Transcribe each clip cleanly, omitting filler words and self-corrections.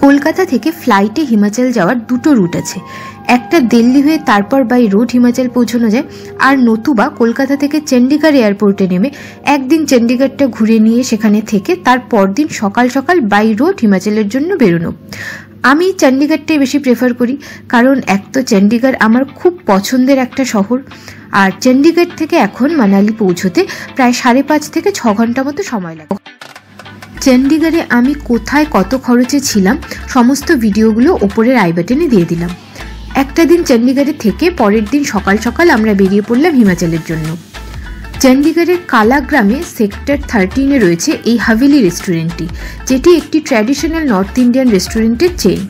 কলকাতা থেকে ফ্লাইটে হিমাচল যাওয়ার দুটো রুট আছে, একটা দিল্লি হয়ে তারপর বাই রোড হিমাচল পৌঁছানো যায়, আর নতুবা কলকাতা থেকে চণ্ডীগড় এয়ারপোর্টে নেমে একদিন চণ্ডীগড়টা ঘুরে নিয়ে সেখানে থেকে তার পরদিন সকাল সকাল বাই রোড হিমাচলের জন্য বেরোনো। আমি চণ্ডীগড়টাই বেশি প্রেফার করি, কারণ এক তো চণ্ডীগড় আমার খুব পছন্দের একটা শহর, আর চণ্ডীগড় থেকে এখন মানালি পৌঁছতে প্রায় 5.5 থেকে 6 ঘন্টা মতো সময় লাগে। চণ্ডীগড়ে আমি কোথায় কত খরচে ছিলাম সমস্ত ভিডিওগুলো ওপরের আই বাটনে দিয়ে দিলাম। একটা দিন চণ্ডীগড়ে থেকে পরের দিন সকাল সকাল আমরা বেরিয়ে পড়লাম হিমাচলের জন্য। চণ্ডীগড়ের কালা গ্রামে সেক্টর 13-এ রয়েছে এই হাভেলি রেস্টুরেন্টটি, যেটি একটি ট্র্যাডিশনাল নর্থ ইন্ডিয়ান রেস্টুরেন্টের চেইন।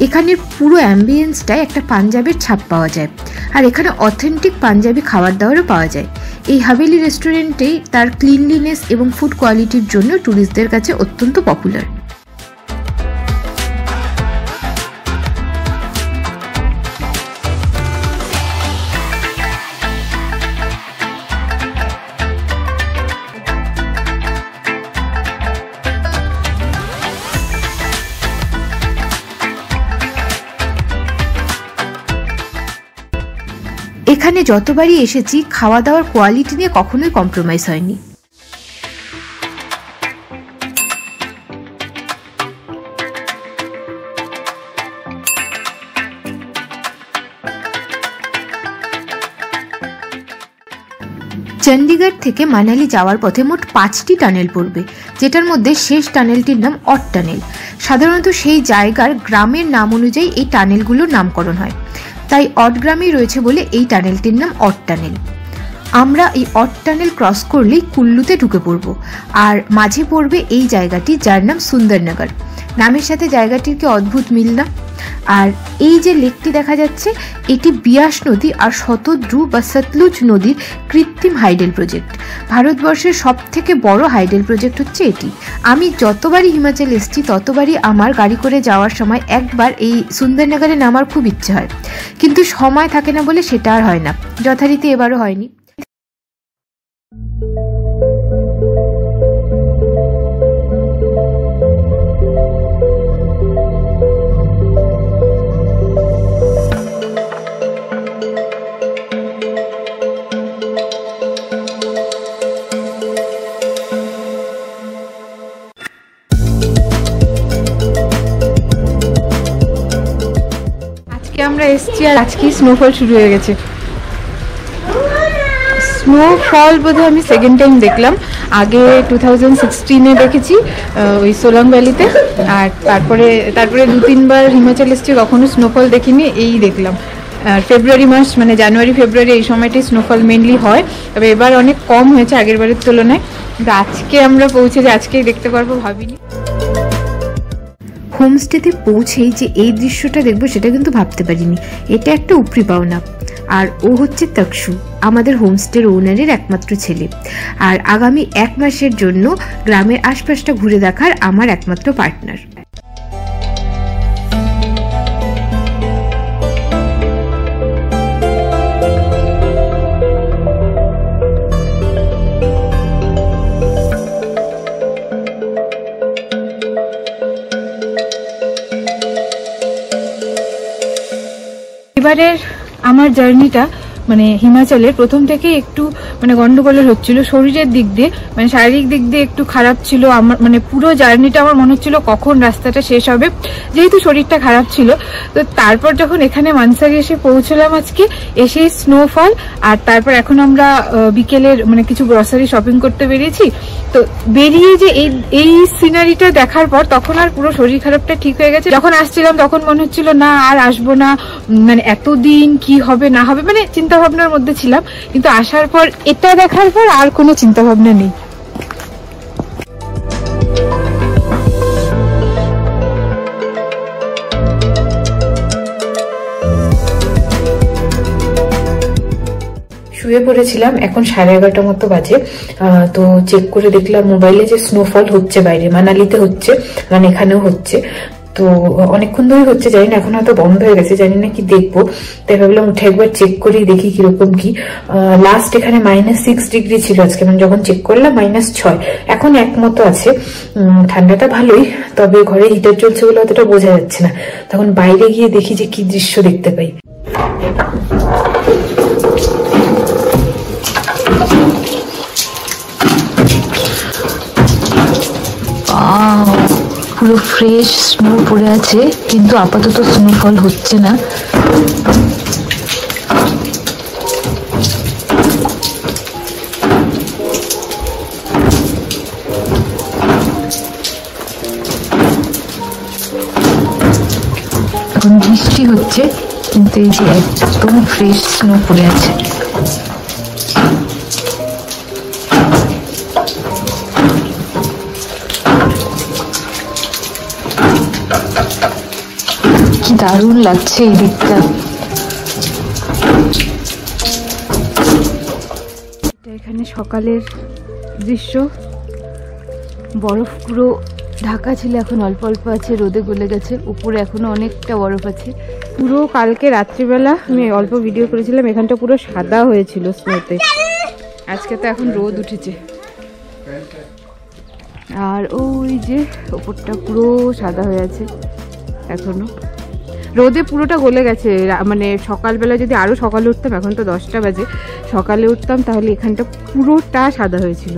এখানের পুরো অ্যাম্বিয়েন্সটায় একটা পাঞ্জাবের ছাপ পাওয়া যায়, আর এখানে অথেন্টিক পাঞ্জাবি খাবার দাবারও পাওয়া যায়। এই হাভেলি রেস্টুরেন্টেই তার ক্লিনলিনেস এবং ফুড কোয়ালিটির জন্য ট্যুরিস্টদের কাছে অত্যন্ত পপুলার। এখানে যতবারই এসেছি খাওয়া দাওয়ার কোয়ালিটি নিয়ে কখনোই কম্প্রোমাইজ হয়নি। চণ্ডীগড় থেকে মানালি যাওয়ার পথে মোট 5টি টানেল পড়বে, যেটার মধ্যে শেষ টানেলটির নাম অট টানেল। সাধারণত সেই জায়গার গ্রামের নাম অনুযায়ী এই টানেলগুলোর নামকরণ হয়, তাই অট গ্রামেই রয়েছে বলে এই টানেলটির নাম অট টানেল। আমরা এই অট টানেল ক্রস করলেই কুল্লুতে ঢুকে পড়ব, আর মাঝে পড়বে এই জায়গাটি যার নাম সুন্দরনগর। নামের সাথে জায়গাটির কি অদ্ভুত মিল না? আর এই যে লেকটি দেখা যাচ্ছে, এটি বিয়াস নদী আর শতদ্রু বা সতলুজ নদীর কৃত্রিম হাইডেল প্রজেক্ট। ভারতবর্ষের সব থেকে বড় হাইডেল প্রজেক্ট হচ্ছে এটি। আমি যতবারই হিমাচল এসেছি ততবারই আমার গাড়ি করে যাওয়ার সময় একবার এই সুন্দরনগরে নামার খুব ইচ্ছে হয়, কিন্তু সময় থাকে না বলে সেটা আর হয় না। যথারীতি এবারও হয়নি। আমরা এসছি আর আজকেই স্নোফল শুরু হয়ে গেছে। স্নোফল বোধহয় আমি সেকেন্ড টাইম দেখলাম, আগে 2016-এ দেখেছি ওই সোলাং ভ্যালিতে, আর তারপরে 2-3বার হিমাচল এসছি, কখনো স্নোফল দেখিনি, এই দেখলাম। আর ফেব্রুয়ারি মাস মানে জানুয়ারি ফেব্রুয়ারি এই সময়টাই স্নোফল মেনলি হয়, তবে এবার অনেক কম হয়েছে আগের বারের তুলনায়। কিন্তু আজকে আমরা পৌঁছেছি, আজকেই দেখতে পারবো ভাবিনি। হোমস্টেতে পৌঁছেই যে এই দৃশ্যটা দেখবো সেটা কিন্তু ভাবতে পারিনি। এটা একটা উপরি পাওনা। আর ও হচ্ছে তকসু, আমাদের হোমস্টের ওনারের একমাত্র ছেলে, আর আগামী 1 মাসের জন্য গ্রামের আশপাশটা ঘুরে দেখার আমার একমাত্র পার্টনার। এবারের আমার জার্নিটা মানে হিমাচলের প্রথম থেকে একটু মানে গন্ডগোলের হচ্ছিল শরীরের দিক দিয়ে, মানে শারীরিক দিক দিয়ে একটু খারাপ ছিল আমার, মানে পুরো জার্নিটা আমার মনে হচ্ছিল কখন রাস্তাটা শেষ হবে, যেহেতু শরীরটা খারাপ ছিল। তো তারপর যখন এখানে মানসারে এসে পৌঁছলাম আজকে, এসে স্নোফল, আর তারপর এখন আমরা বিকেলের মানে কিছু গ্রসারি শপিং করতে বেরিয়েছি। তো বেরিয়ে যে এই সিনারিটা দেখার পর তখন আর পুরো শরীর খারাপটা ঠিক হয়ে গেছে। যখন আসছিলাম তখন মনে হচ্ছিল না আর আসবো না, মানে এতদিন কি হবে না হবে, মানে চিন্তা ভাবনার মধ্যে ছিলাম। কিন্তু আসার পর এটা দেখার পর আর কোনো চিন্তা ভাবনা নেই। শুয়ে পড়েছিলাম, এখন 11:30 মতো বাজে। তো চেক করে দেখলাম মোবাইলে যে স্নোফল হচ্ছে বাইরে, মানালিতে হচ্ছে, মানে এখানেও হচ্ছে। তো অনেকক্ষণ ধরে হচ্ছে, জানি না এখন হয়তো বন্ধ হয়ে গেছে, জানি না কি দেখবো। তাই ভাবলাম উঠে একবার চেক করি, দেখি কিরকম কি। লাস্ট এখানে -6 ডিগ্রি ছিল আজকে, মানে যখন চেক করলাম -6, এখন 1 মতো আছে। ঠান্ডাটা ভালোই, তবে ঘরে হিটার চলছে বলে অতটা বোঝা যাচ্ছে না। তখন বাইরে গিয়ে দেখি যে কি দৃশ্য দেখতে পাই। পুরো ফ্রেশ স্নো পড়ে আছে, কিন্তু আপাতত স্নোফল হচ্ছে না। এখন বৃষ্টি হচ্ছে, কিন্তু এই যে একদম ফ্রেশ স্নো পড়ে আছে। কি দারুণ লাগছে এই দিকটা। এখানে সকালের দৃশ্য, বরফ পুরো ঢাকা ছিল, এখন অল্প অল্প আছে, রোদে গলে গেছে, উপরে এখনো অনেকটা বরফ আছে। পুরো কালকে রাত্রিবেলা আমি অল্প ভিডিও করেছিলাম, এখানটা পুরো সাদা হয়েছিল স্নোতে। আজকে তো এখন রোদ উঠেছে, আর ওই যে ওপরটা পুরো সাদা হয়ে আছে এখনো। রোদে পুরোটা গলে গেছে, মানে সকালবেলা যদি আরো সকালে উঠতাম, এখন তো 10টা বাজে, সকালে উঠতাম তাহলে এখানটা পুরোটা সাদা হয়েছিল।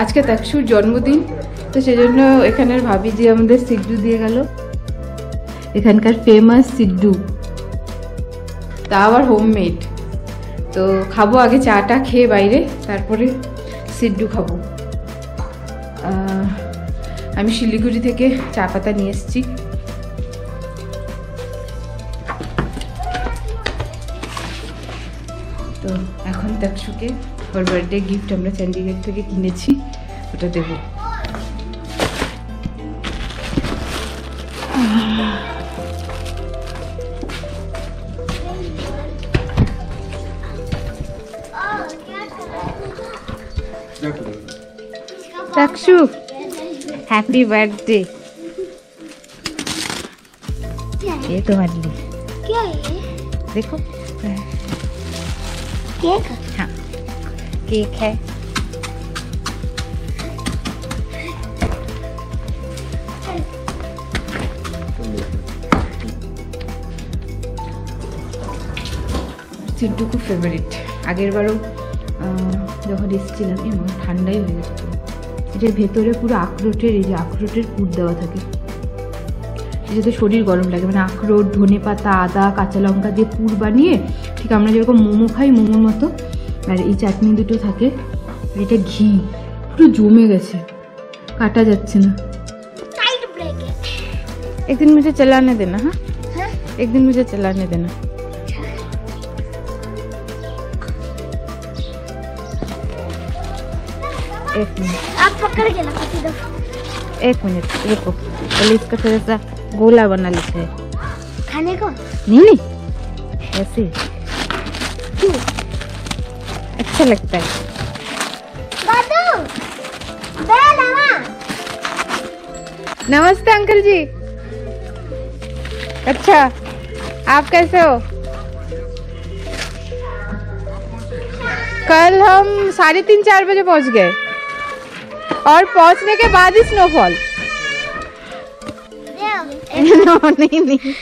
আজকে তাকসুর জন্মদিন, তো সেজন্য এখানের ভাবি যে আমাদের সিড্ডু দিয়ে গেল, এখানকার ফেমাস সিড্ডু, তা আবার হোমমেড। তো খাবো আগে চাটা খেয়ে বাইরে, তারপরে সিড্ডু খাবো। আমি শিলিগুড়ি থেকে চা পাতা নিয়ে এসেছি। তো এখন তাকসুকে ওর বার্থডে গিফট আমরা চণ্ডীগড় থেকে কিনেছি, ওটা দেবো। তাকসু हैप्पी बर्थडे। ये तुम्हारे लिए क्या है? देखो केक? हाँ केक है। সিড্ডু খুব ফেভারিট, আগের বারও যখন এসেছিলাম এমন ঠান্ডাই হয়ে গেছে। এটার ভেতরে পুরো আখরোটের, এই যে আখরোটের পুর দেওয়া থাকে, যাতে শরীর গরম লাগে, মানে আখরোট, ধনে পাতা, আদা, কাঁচা লঙ্কা দিয়ে পুর বানিয়ে, ঠিক আমরা যেরকম মোমো খাই মোমোর মতো। আর এই চাটনি দুটো থাকে, আর এটা ঘি পুরো জমে গেছে, কাটা যাচ্ছে না। একদিন মুঝে চালানে দেনা। হ্যাঁ একদিন মুঝে চালানে দেনা। एक मिनट आप पकड़ के ना किसी दो। एक मिनट रुको, पहले इसका थोड़ा सा गोला बना लेते हैं। खाने को? नहीं नहीं ऐसे क्यों अच्छा लगता है। दादू बेलावा। नमस्ते अंकल जी। अच्छा आप कैसे हो? कल हम 3:30-4 बजे पहुंच गए, और पहुंचने के बाद ही स्नोफॉल। नहीं नहीं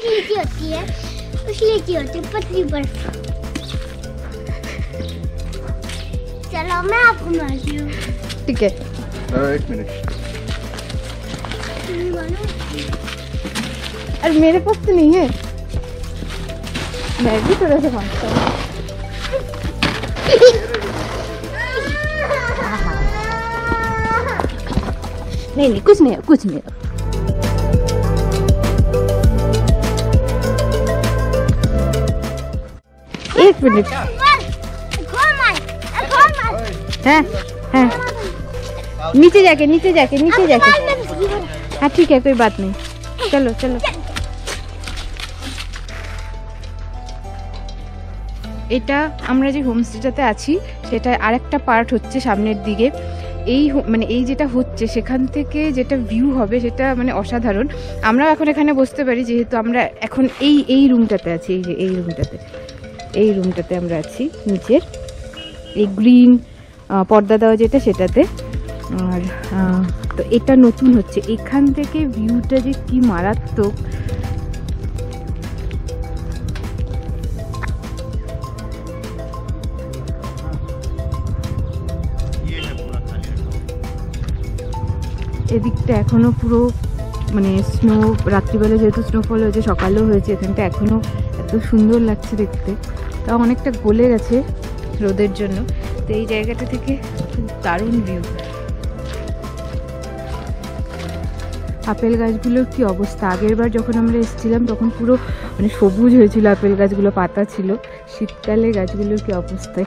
लीची होती है, कुछ लीची होती है पतली बर्फ। चलो मैं आपको मारती हूँ। ठीक है, 1 मिनट। अरे मेरे पास तो नहीं है, मैं भी थोड़ा सा मांगता हूँ। नहीं नहीं, कुछ नहीं है, कुछ नहीं है। एक मिनट है, है नीचे जाके हाँ ठीक है, कोई बात नहीं, चलो चलो। এটা আমরা যে হোমস্টেটাতে আছি সেটা আরেকটা পার্ট হচ্ছে সামনের দিকে। মানে এই যেটা হচ্ছে সেখান থেকে যেটা ভিউ হবে সেটা মানে অসাধারণ। আমরা এখন এখানে বসতে পারি যেহেতু আমরা এখন এই রুমটাতে আছি। এই যে এই রুমটাতে আমরা আছি, নিচের এই গ্রিন পর্দা দেওয়া যেটা সেটাতে। আর তো এটা নতুন হচ্ছে, এখান থেকে ভিউটা যে কি মারাত্মক। এদিকটা এখনো পুরো মানে স্নো, রাত্রিবেলা যেহেতু স্নোফল হয়েছে, সকালেও হয়েছে, এখানটা এখনো এত সুন্দর লাগছে দেখতে। তাও অনেকটা গলে গেছে রোদের জন্য। তো এই জায়গাটা থেকে খুব দারুণ ভিউ। আপেল গাছগুলোর কি অবস্থা, আগের বার যখন আমরা এসেছিলাম তখন পুরো মানে সবুজ হয়েছিল আপেল গাছগুলো, পাতা ছিল। শীতকালে গাছগুলোর কি অবস্থা।